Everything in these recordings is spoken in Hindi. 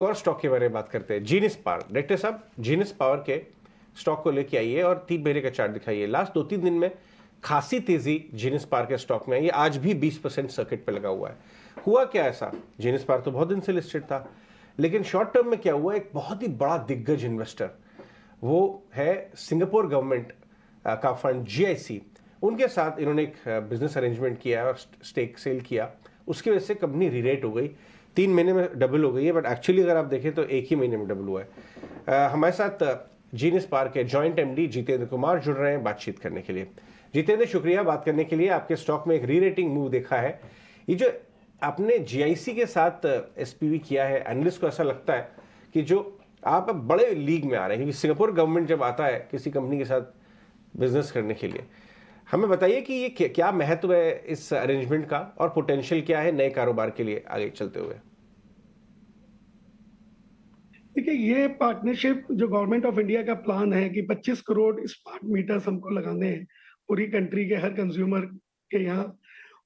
और स्टॉक के बारे में बात करते हैं। जीनिस पावर, डायरेक्टर साहब जीनिस पावर के स्टॉक को लेके आइए और 3 महीने का चार्ट दिखाइए। लास्ट 2-3 दिन में खासी तेजी जीनिस पावर के स्टॉक में आई है, आज भी 20% सर्किट पे लगा हुआ है। हुआ क्या ऐसा? जीनिस पावर तो बहुत दिन से लिस्टेड था, लेकिन शॉर्ट टर्म में क्या हुआ, एक बहुत ही बड़ा दिग्गज इन्वेस्टर, वो है सिंगापुर गवर्नमेंट का फंड जीआईसी, उनके साथ इन्होंने एक बिजनेस अरेंजमेंट किया और स्टेक सेल किया। उसकी वजह से कंपनी रीरेट हो गई, 3 महीने में डबल हो गई है, बट एक्चुअली अगर आप देखें तो एक ही महीने में डबल हुआ है। हमारे साथ जीनिस पावर के जॉइंट एमडी जितेंद्र कुमार जुड़ रहे हैं बातचीत करने के लिए। जितेंद्र, शुक्रिया बात करने के लिए। आपके स्टॉक में एक री रेटिंग मूव देखा है, ये जो आपने जीआईसी के साथ एसपीवी किया है, एनालिस्ट को ऐसा लगता है कि जो आप अब बड़े लीग में आ रहे हैं, क्योंकि सिंगापुर गवर्नमेंट जब आता है किसी कंपनी के साथ बिजनेस करने के लिए, हमें बताइए कि ये क्या महत्व है इस अरेंजमेंट का और पोटेंशियल क्या है नए कारोबार के लिए आगे चलते हुए। देखिए, ये पार्टनरशिप जो गवर्नमेंट ऑफ इंडिया का प्लान है कि 25 करोड़ स्मार्ट मीटर्स हमको लगाने हैं पूरी कंट्री के हर कंज्यूमर के यहाँ,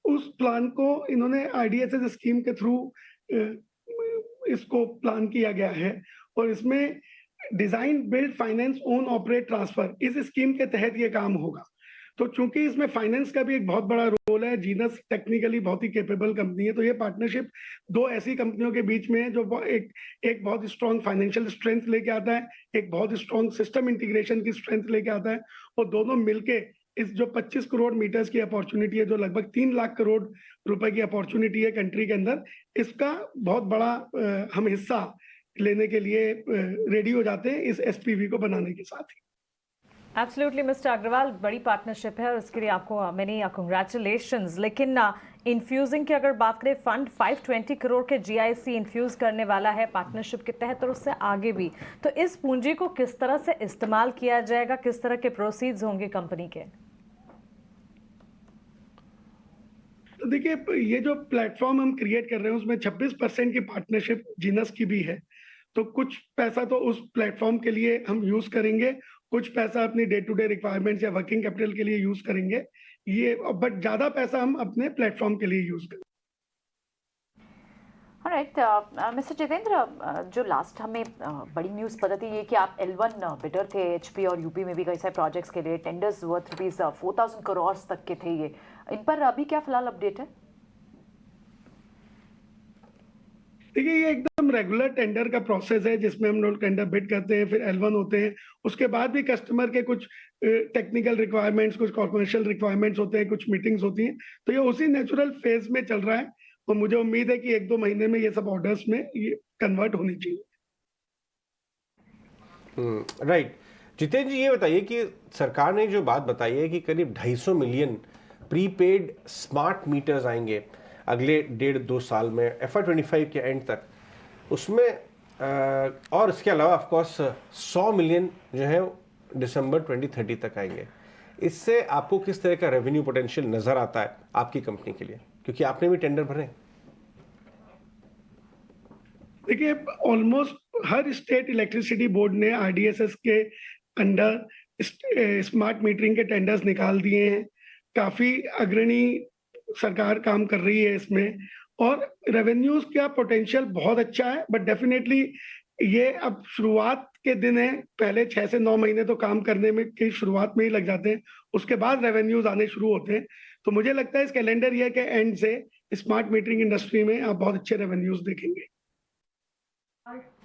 उस प्लान को इन्होंने आईडीएसएस स्कीम के थ्रू इसको प्लान किया गया है। और इसमें design build finance own operate transfer इस स्कीम के तहत ये काम होगा। तो चूंकि इसमें फाइनेंस का भी एक बहुत बड़ा रोल है, जीनस टेक्निकली बहुत ही कैपेबल कंपनी है, तो ये पार्टनरशिप दो ऐसी कंपनियों के बीच में है जो एक बहुत स्ट्रॉन्ग फाइनेंशियल स्ट्रेंथ लेके आता है, एक बहुत स्ट्रॉन्ग सिस्टम इंटीग्रेशन की स्ट्रेंथ लेके आता है, और दोनों मिलके इस जो 25 करोड़ मीटर्स की अपॉर्चुनिटी है, जो लगभग 3 लाख करोड़ रुपए की अपॉर्चुनिटी है कंट्री के अंदर, इसका बहुत बड़ा हम हिस्सा लेने के लिए रेडी हो जाते हैं इस एसपीवी को बनाने के साथ ही। एब्सोल्युटली मिस्टर अग्रवाल, बड़ी पार्टनरशिप है और उसके लिए आपको मेनी कांग्रेचुलेशंस। लेकिन इन्फ्यूजिंग की अगर बात करें, फंड 520 करोड़ के जीआईसी इन्फ्यूज करने वाला है पार्टनरशिप के तहत और उससे आगे भी, तो इस पूंजी को किस तरह से इस्तेमाल किया जाएगा, किस तरह के प्रोसीड्स होंगे कंपनी के? तो देखिए, ये जो प्लेटफॉर्म हम क्रिएट कर रहे हैं उसमें 26% की पार्टनरशिप जीनस की भी है, तो कुछ पैसा तो उस प्लेटफॉर्म के लिए हम यूज करेंगे, कुछ पैसा अपनी डे टू डे रिक्वायरमेंट्स या वर्किंग कैपिटल के लिए यूज करेंगे, ये बट ज्यादा पैसा हम अपने प्लेटफॉर्म के लिए यूज करेंगे। ऑलराइट मिस्टर जितेंद्र, जो लास्ट हमें बड़ी न्यूज़ पता थी ये कि आप L1 बिडर थे एचपी और यूपी में भी कई सारे प्रोजेक्ट्स के लिए, टेंडर्स वर्थ रुपीज 4000 करोड़ तक के थे, ये इन पर अभी क्या फिलहाल अपडेट है? देखिए, ये एकदम रेगुलर टेंडर का प्रोसेस है जिसमें हम लोग टेंडर बिड करते हैं, फिर L1 होते हैं, उसके बाद भी कस्टमर के कुछ टेक्निकल रिक्वायरमेंट्स, कुछ कॉमर्शियल रिक्वायरमेंट्स होते हैं, कुछ मीटिंग्स होती हैं, तो ये उसी नेचुरल फेज में चल रहा है और मुझे उम्मीद है कि 1-2 महीने में ये सब ऑर्डर्स में ये कन्वर्ट होनी चाहिए। राइट। जितेंद्र जी, ये बताइए कि सरकार ने जो बात बताई है कि करीब 250 मिलियन प्रीपेड स्मार्ट मीटर्स आएंगे अगले 1.5-2 साल में FY25 के एंड तक, उसमें और इसके अलावा ऑफकोर्स 100 मिलियन जो है दिसंबर 2030 तक आएंगे। इससे आपको किस तरह का रेवेन्यू पोटेंशियल नजर आता है आपकी कंपनी के लिए, क्योंकि आपने भी टेंडर भरे? देखिए, ऑलमोस्ट हर स्टेट इलेक्ट्रिसिटी बोर्ड ने आरडीएसएस के अंडर स्मार्ट मीटरिंग के टेंडर्स निकाल दिए हैं, काफी अग्रणी सरकार काम कर रही है इसमें, और रेवेन्यूज का पोटेंशियल बहुत अच्छा है, बट डेफिनेटली ये अब शुरुआत के दिन है, पहले 6 से 9 महीने तो काम करने में की शुरुआत में ही लग जाते हैं, उसके बाद रेवेन्यूज आने शुरू होते हैं। तो मुझे लगता है इस कैलेंडर ईयर के एंड से स्मार्ट मीटरिंग इंडस्ट्री में आप बहुत अच्छे रेवेन्यूज देखेंगे।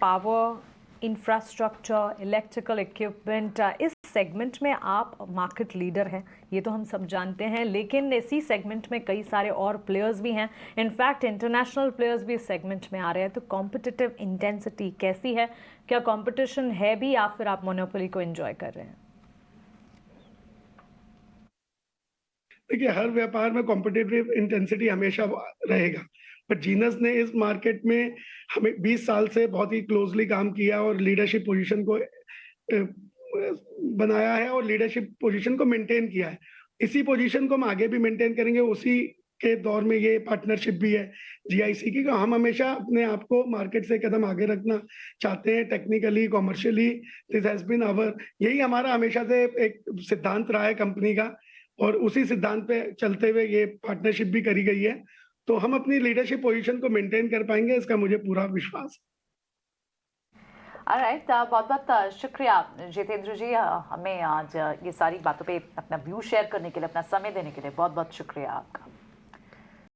पावर, इंफ्रास्ट्रक्चर, इलेक्ट्रिकल इक्विपमेंट, इस सेगमेंट में आप मार्केट लीडर हैं, ये तो हम सब जानते हैं, लेकिन इसी सेगमेंट में कई सारे और प्लेयर्स भी हैं, इनफैक्ट इंटरनेशनल प्लेयर्स भी इस सेगमेंट में आ रहे हैं। तो कॉम्पिटिटिव इंटेंसिटी कैसी है? क्या कंपटीशन है भी या फिर आप मोनोपोली को एंजॉय कर रहे हैं? देखिए, हर व्यापार में कॉम्पिटिटिव इंटेंसिटी हमेशा रहेगा, पर जीनस ने इस मार्केट में हमें 20 साल से बहुत ही क्लोजली काम किया और लीडरशिप पोजीशन को बनाया है और लीडरशिप पोजीशन को मेंटेन किया है। इसी पोजीशन को हम आगे भी मेंटेन करेंगे, उसी के दौर में ये पार्टनरशिप भी है जीआईसी की। हम हमेशा अपने आप को मार्केट से कदम आगे रखना चाहते हैं, technically, commercially. This has been our, यही हमारा हमेशा से एक सिद्धांत रहा है कंपनी का, और उसी सिद्धांत पे चलते हुए ये पार्टनरशिप भी करी गई है। तो हम अपनी लीडरशिप पोजीशन को मेंटेन कर पाएंगे, इसका मुझे पूरा विश्वास है। ऑलराइट, बहुत बहुत शुक्रिया जितेंद्र जी, हमें आज ये सारी बातों पे अपना व्यू शेयर करने के लिए, अपना समय देने के लिए बहुत बहुत शुक्रिया आपका।